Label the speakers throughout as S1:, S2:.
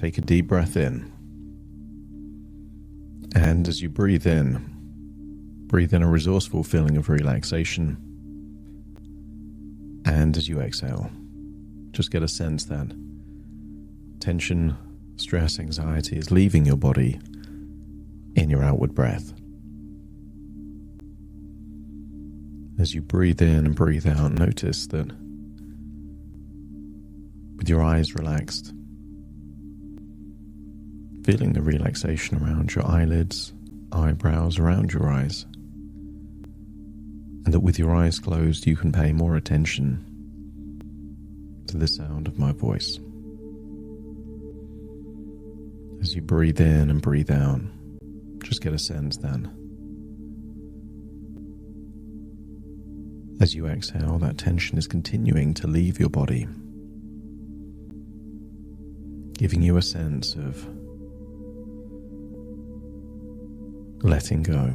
S1: Take a deep breath in. And as you breathe in a resourceful feeling of relaxation. And as you exhale, just get a sense that tension, stress, anxiety is leaving your body in your outward breath. As you breathe in and breathe out, notice that with your eyes relaxed, feeling the relaxation around your eyelids, eyebrows, around your eyes, and that with your eyes closed you can pay more attention to the sound of my voice. As you breathe in and breathe out, just get a sense then, as you exhale, that tension is continuing to leave your body, giving you a sense of letting go.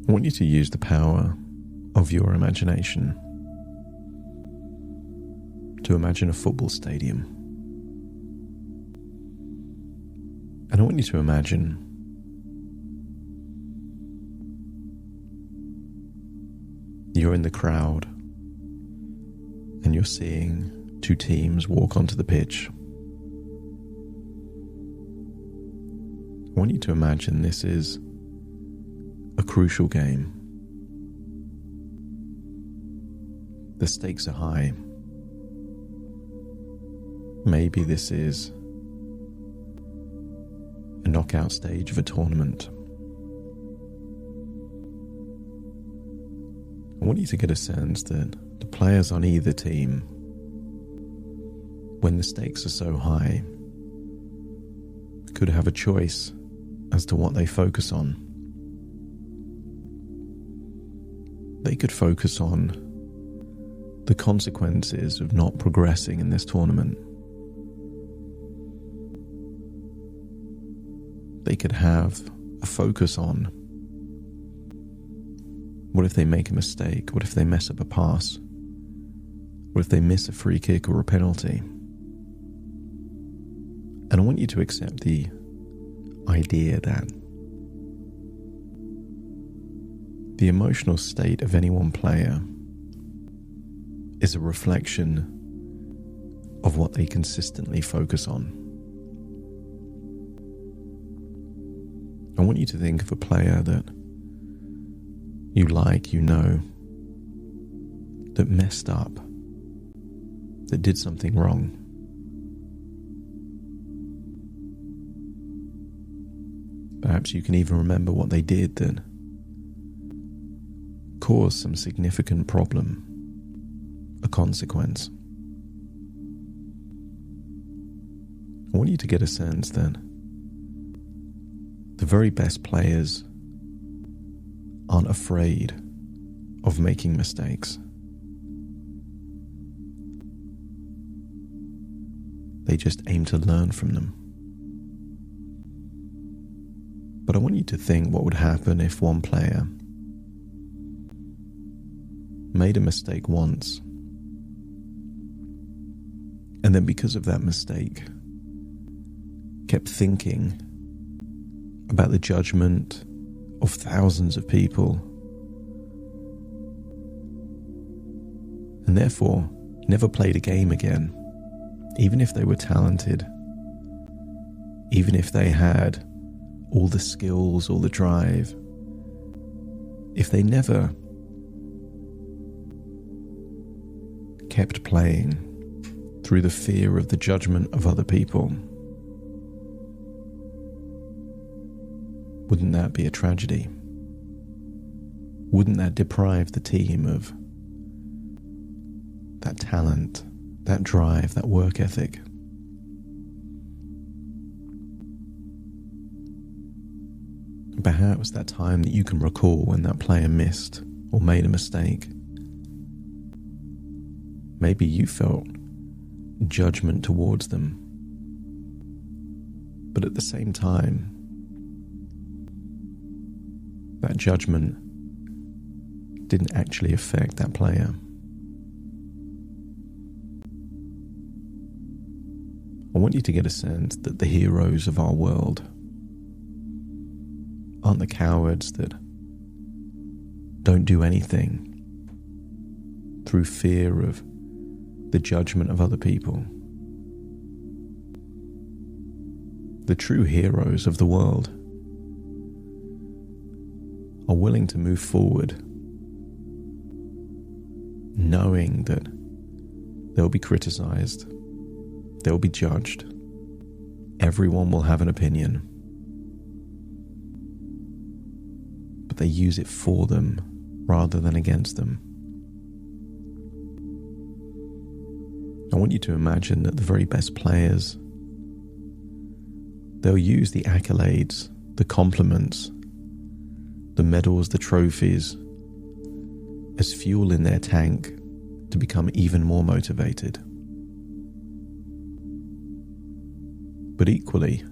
S1: I want you to use the power of your imagination to imagine a football stadium. And I want you to imagine you're in the crowd and you're seeing two teams walk onto the pitch. I want you to imagine this is a crucial game. The stakes are high. Maybe this is a knockout stage of a tournament. I want you to get a sense that the players on either team, when the stakes are so high, could have a choice as to what they focus on. They could focus on the consequences of not progressing in this tournament. They could have a focus on what if they make a mistake? What if they mess up a pass? What if they miss a free kick or a penalty? And I want you to accept the idea that the emotional state of any one player is a reflection of what they consistently focus on. I want you to think of a player that you like, you know, that messed up, that did something wrong. Perhaps you can even remember what they did that caused some significant problem, a consequence. I want you to get a sense that the very best players aren't afraid of making mistakes. They just aim to learn from them. But I want you to think what would happen if one player made a mistake once, and then because of that mistake, kept thinking about the judgment of thousands of people, and therefore never played a game again, even if they were talented, even if they had all the skills, all the drive. If they never kept playing through the fear of the judgment of other people, wouldn't that be a tragedy? Wouldn't that deprive the team of that talent, that drive, that work ethic? Perhaps that time that you can recall when that player missed or made a mistake, maybe you felt judgment towards them. But at the same time, that judgment didn't actually affect that player. I want you to get a sense that the heroes of our world aren't the cowards that don't do anything through fear of the judgment of other people. The true heroes of the world are willing to move forward, knowing that they'll be criticized, they'll be judged, everyone will have an opinion, but they use it for them rather than against them. I want you to imagine that the very best players, they'll use the accolades, the compliments, the medals, the trophies as fuel in their tank to become even more motivated. But equally,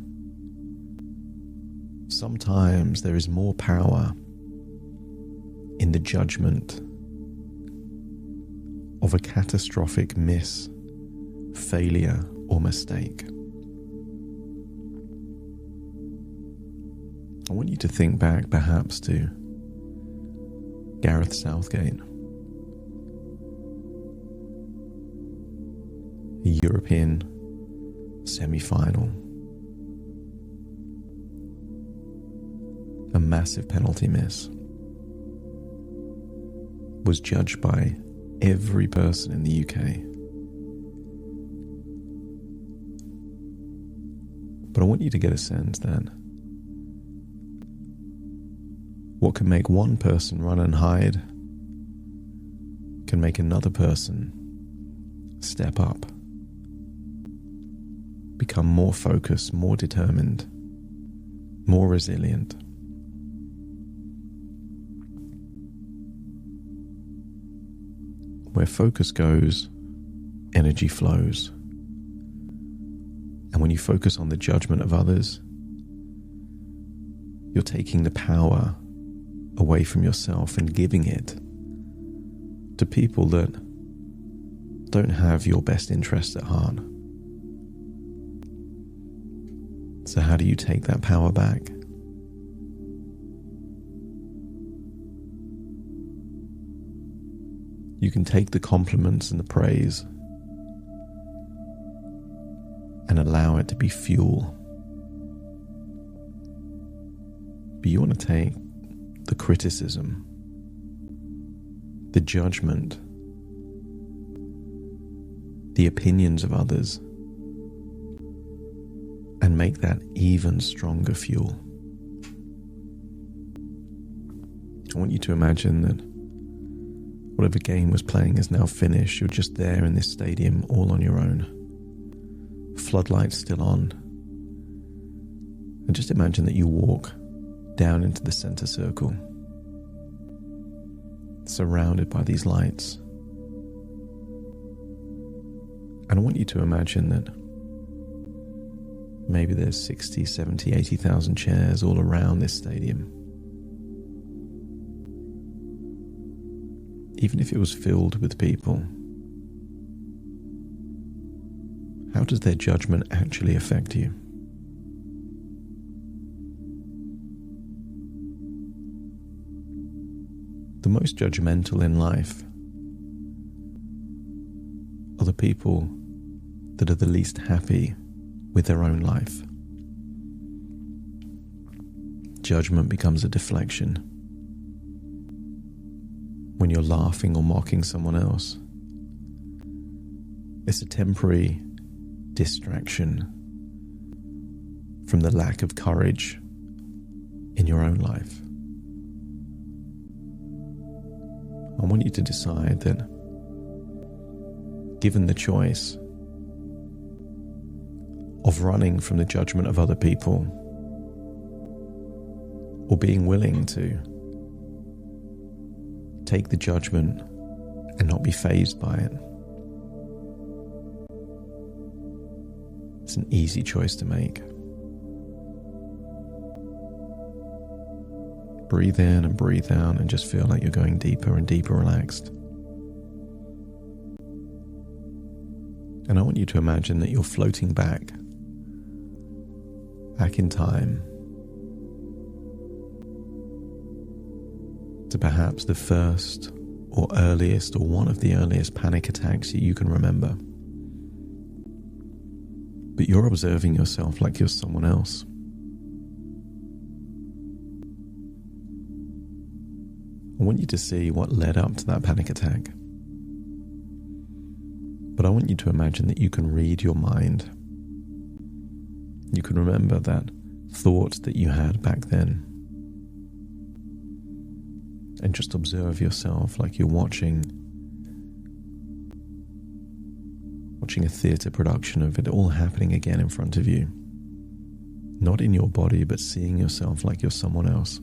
S1: sometimes there is more power in the judgment of a catastrophic miss, failure, or mistake. I want you to think back perhaps to Gareth Southgate, a European semi-final, a massive penalty miss, was judged by every person in the UK. But I want you to get a sense that what can make one person run and hide can make another person step up, become more focused, more determined, more resilient. Where focus goes, energy flows. And when you focus on the judgment of others, you're taking the power away from yourself and giving it to people that don't have your best interests at heart. So how do you take that power back? You can take the compliments and the praise and allow it to be fuel. But you want to take the criticism, the judgment, the opinions of others, and make that even stronger fuel. I want you to imagine that whatever game was playing is now finished. You're just there in this stadium all on your own. Floodlights still on. And just imagine that you walk down into the center circle, surrounded by these lights. And I want you to imagine that maybe there's 60, 70, 80,000 chairs all around this stadium. Even if it was filled with people, how does their judgment actually affect you? The most judgmental in life are the people that are the least happy with their own life. Judgment becomes a deflection. When you're laughing or mocking someone else, it's a temporary distraction from the lack of courage in your own life. I want you to decide that, given the choice of running from the judgment of other people or being willing to take the judgment and not be fazed by it, it's an easy choice to make. Breathe in and breathe out and just feel like you're going deeper and deeper relaxed. And I want you to imagine that you're floating back in time to perhaps the first or earliest or one of the earliest panic attacks that you can remember. But you're observing yourself like you're someone else. I want you to see what led up to that panic attack. But I want you to imagine that you can read your mind. You can remember that thought that you had back then. And just observe yourself like you're watching a theatre production of it all happening again in front of you. Not in your body, but seeing yourself like you're someone else.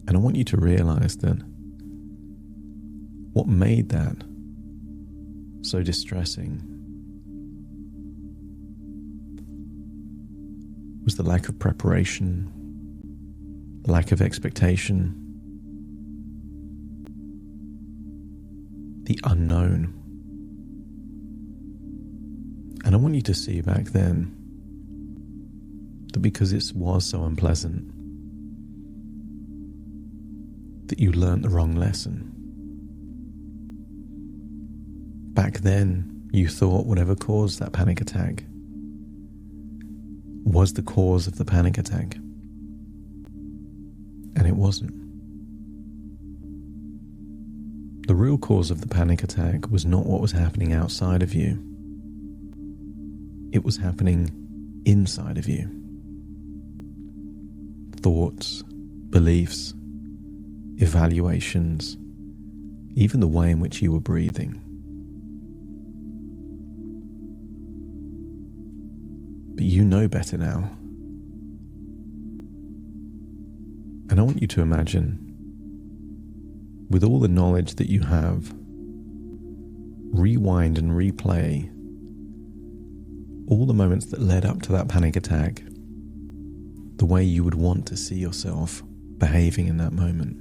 S1: And I want you to realize that what made that so distressing was the lack of preparation, the lack of expectation, the unknown. And I want you to see back then that because it was so unpleasant, that you learnt the wrong lesson. Back then, you thought whatever caused that panic attack was the cause of the panic attack. And it wasn't. The real cause of the panic attack was not what was happening outside of you. It was happening inside of you. Thoughts, beliefs, evaluations, even the way in which you were breathing. But you know better now. And I want you to imagine, with all the knowledge that you have, rewind and replay all the moments that led up to that panic attack, the way you would want to see yourself behaving in that moment.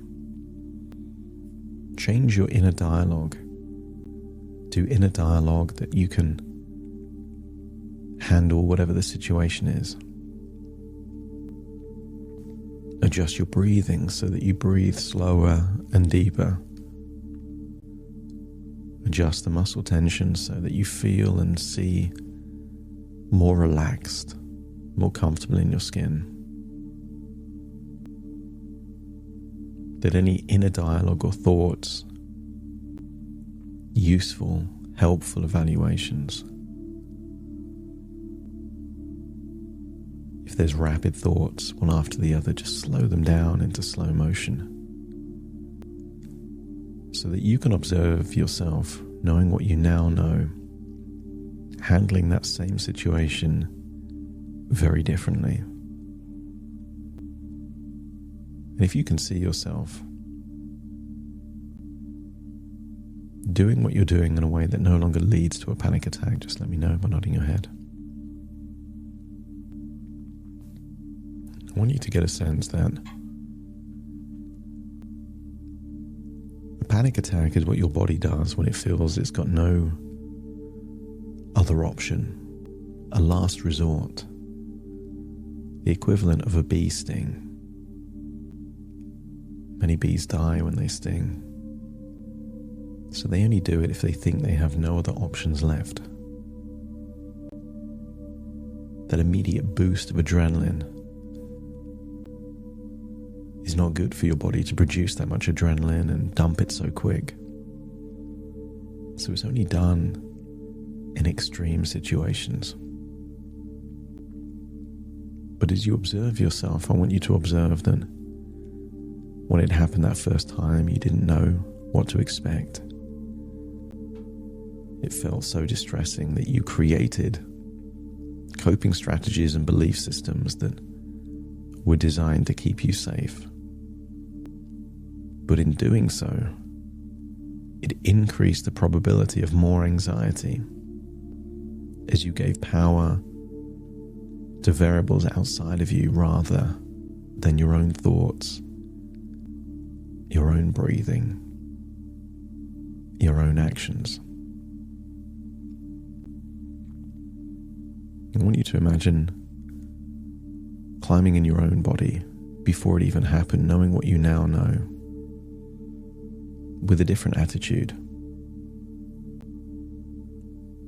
S1: Change your inner dialogue to inner dialogue that you can handle whatever the situation is. Adjust your breathing so that you breathe slower and deeper. Adjust the muscle tension so that you feel and see more relaxed, more comfortable in your skin. That any inner dialogue or thoughts, useful, helpful evaluations, if there's rapid thoughts, one after the other, just slow them down into slow motion so that you can observe yourself, knowing what you now know, handling that same situation very differently. And if you can see yourself doing what you're doing in a way that no longer leads to a panic attack, just let me know by nodding your head. I want you to get a sense that a panic attack is what your body does when it feels it's got no other option, a last resort, the equivalent of a bee sting. Many bees die when they sting, so they only do it if they think they have no other options left. That immediate boost of adrenaline is not good for your body to produce that much adrenaline and dump it so quick. So it's only done in extreme situations. But as you observe yourself, I want you to observe that when it happened that first time, you didn't know what to expect. It felt so distressing that you created coping strategies and belief systems that were designed to keep you safe. But in doing so, it increased the probability of more anxiety as you gave power to variables outside of you rather than your own thoughts, your own breathing, your own actions. I want you to imagine climbing in your own body before it even happened, knowing what you now know, with a different attitude.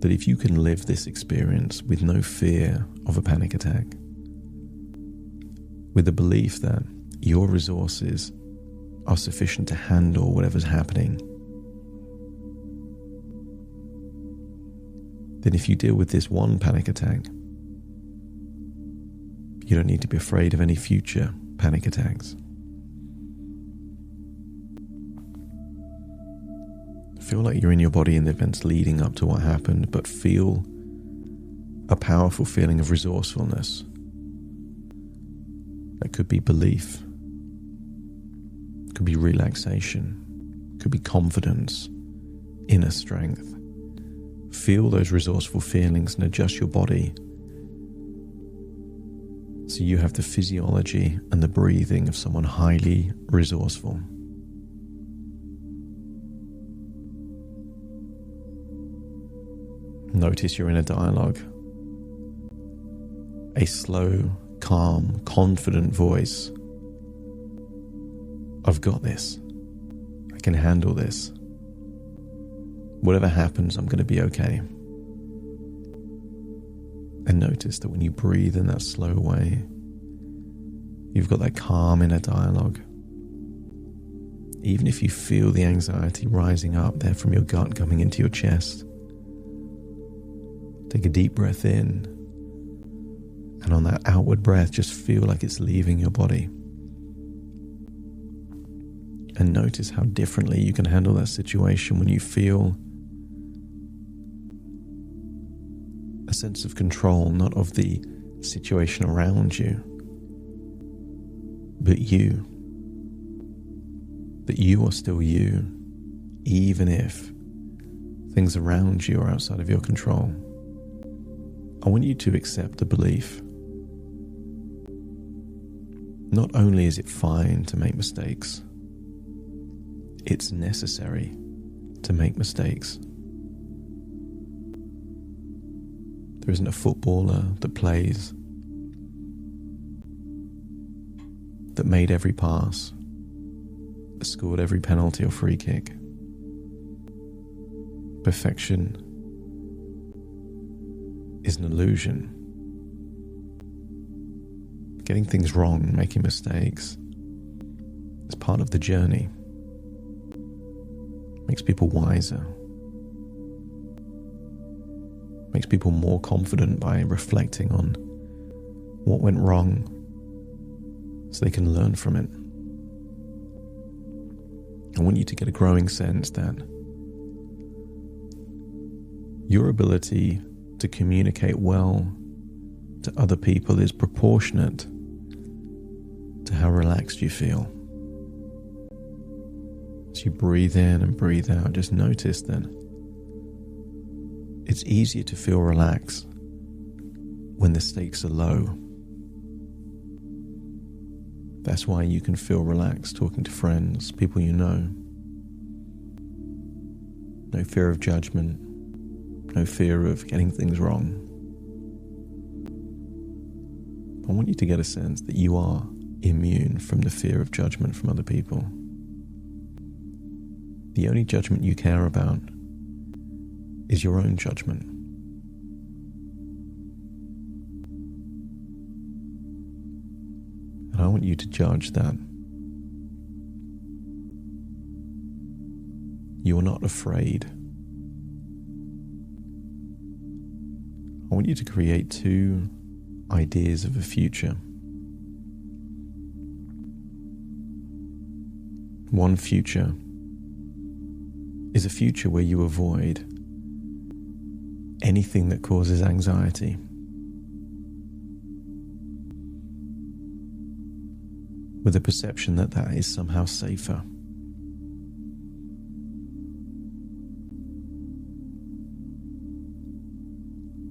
S1: That if you can live this experience with no fear of a panic attack, with the belief that your resources are sufficient to handle whatever's happening, then if you deal with this one panic attack, you don't need to be afraid of any future panic attacks. Feel like you're in your body in the events leading up to what happened, but feel a powerful feeling of resourcefulness. That could be belief, could be relaxation, could be confidence, inner strength. Feel those resourceful feelings and adjust your body so you have the physiology and the breathing of someone highly resourceful. Notice your inner dialogue. A slow, calm, confident voice. I've got this. I can handle this. Whatever happens, I'm going to be okay. And notice that when you breathe in that slow way, you've got that calm inner dialogue. Even if you feel the anxiety rising up there from your gut coming into your chest, take a deep breath in, and on that outward breath, just feel like it's leaving your body. And notice how differently you can handle that situation when you feel a sense of control, not of the situation around you, but you. That you are still you, even if things around you are outside of your control. I want you to accept the belief. Not only is it fine to make mistakes, it's necessary to make mistakes. There isn't a footballer that plays that made every pass, that scored every penalty or free kick. Perfection is an illusion. Getting things wrong, making mistakes, is part of the journey. Makes people wiser. Makes people more confident by reflecting on what went wrong so they can learn from it. I want you to get a growing sense that your ability to communicate well to other people is proportionate to how relaxed you feel. As you breathe in and breathe out, just notice that it's easier to feel relaxed when the stakes are low. That's why you can feel relaxed talking to friends, people you know. No fear of judgment, no fear of getting things wrong. I want you to get a sense that you are immune from the fear of judgment from other people. The only judgment you care about is your own judgment. And I want you to judge that you are not afraid. I want you to create two ideas of a future. One future is a future where you avoid anything that causes anxiety. With the perception that that is somehow safer.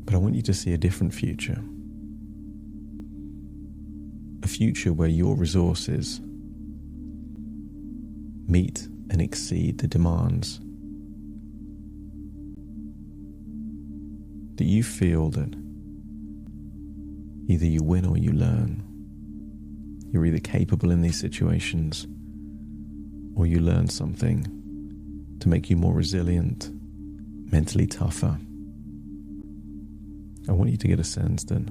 S1: But I want you to see a different future. a future where your resources meet and exceed the demands that you feel that either you win or you learn. You're either capable in these situations or you learn something to make you more resilient, mentally tougher. I want you to get a sense that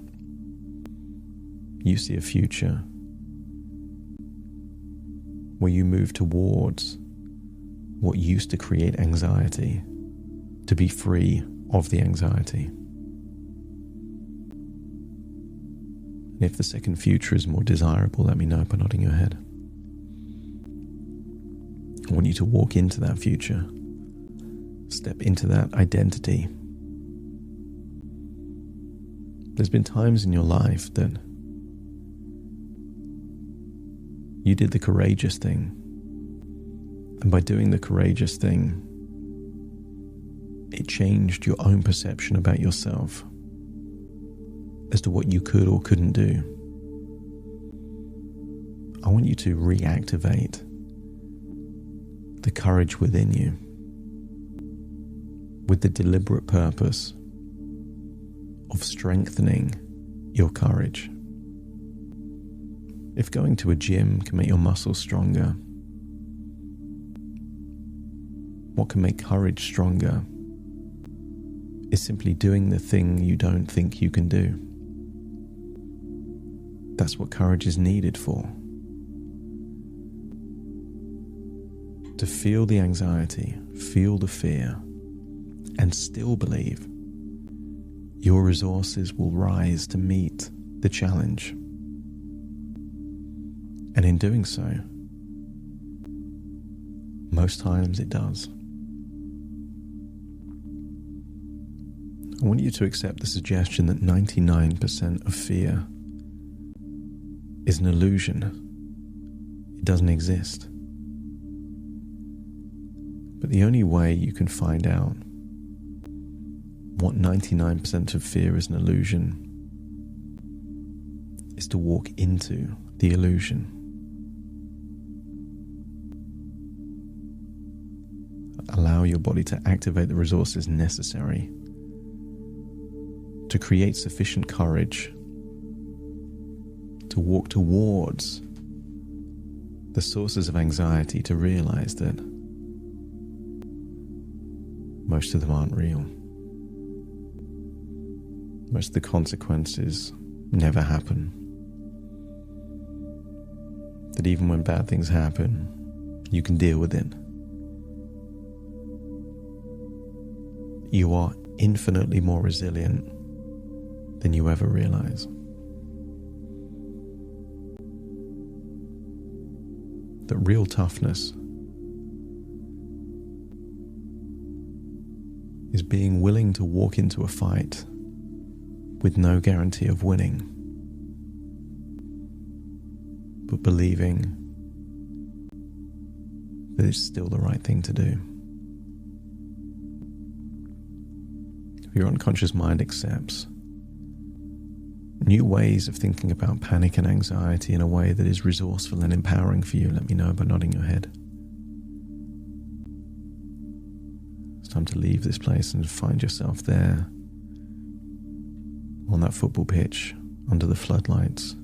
S1: you see a future where you move towards what used to create anxiety to be free of the anxiety. And if the second future is more desirable, let me know by nodding your head. I want you to walk into that future, step into that identity. There's been times in your life that you did the courageous thing, and by doing the courageous thing, it changed your own perception about yourself as to what you could or couldn't do. I want you to reactivate the courage within you with the deliberate purpose of strengthening your courage. If going to a gym can make your muscles stronger, what can make courage stronger is simply doing the thing you don't think you can do. That's what courage is needed for. To feel the anxiety, feel the fear, and still believe your resources will rise to meet the challenge. And in doing so, most times it does. I want you to accept the suggestion that 99% of fear is an illusion. It doesn't exist. But the only way you can find out what 99% of fear is an illusion is to walk into the illusion. Allow your body to activate the resources necessary to create sufficient courage to walk towards the sources of anxiety, to realize that most of them aren't real. Most of the consequences never happen. That even when bad things happen, you can deal with it. You are infinitely more resilient than you ever realize. That real toughness is being willing to walk into a fight with no guarantee of winning, but believing that it's still the right thing to do. If your unconscious mind accepts new ways of thinking about panic and anxiety in a way that is resourceful and empowering for you, let me know by nodding your head. It's time to leave this place and find yourself there on that football pitch under the floodlights,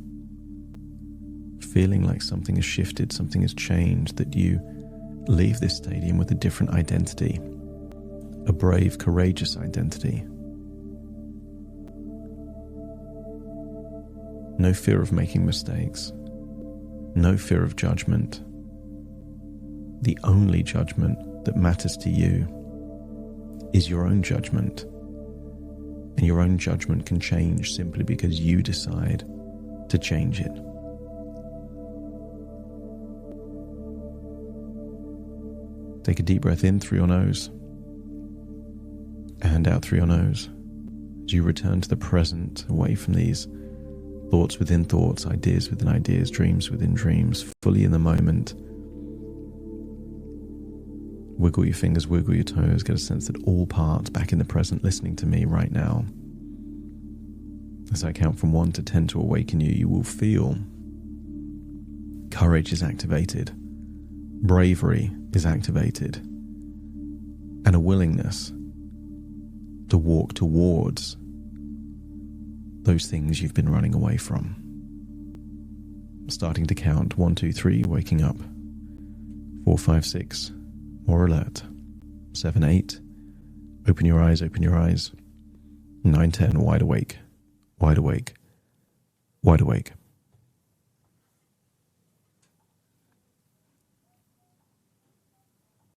S1: feeling like something has shifted, something has changed, that you leave this stadium with a different identity, a brave, courageous identity. No fear of making mistakes, no fear of judgment. The only judgment that matters to you is your own judgment. And your own judgment can change simply because you decide to change it. Take a deep breath in through your nose and out through your nose as you return to the present, away from these thoughts within thoughts, ideas within ideas, dreams within dreams, fully in the moment. Wiggle your fingers, wiggle your toes, get a sense that all parts back in the present, listening to me right now. As I count from 1 to 10 to awaken you, you will feel Courage is activated. Bravery is activated. And a willingness to walk towards those things you've been running away from. Starting to count 1, 2, 3, waking up. 4, 5, 6, more alert. 7, 8, open your eyes, open your eyes. 9, 10, wide awake, wide awake, wide awake.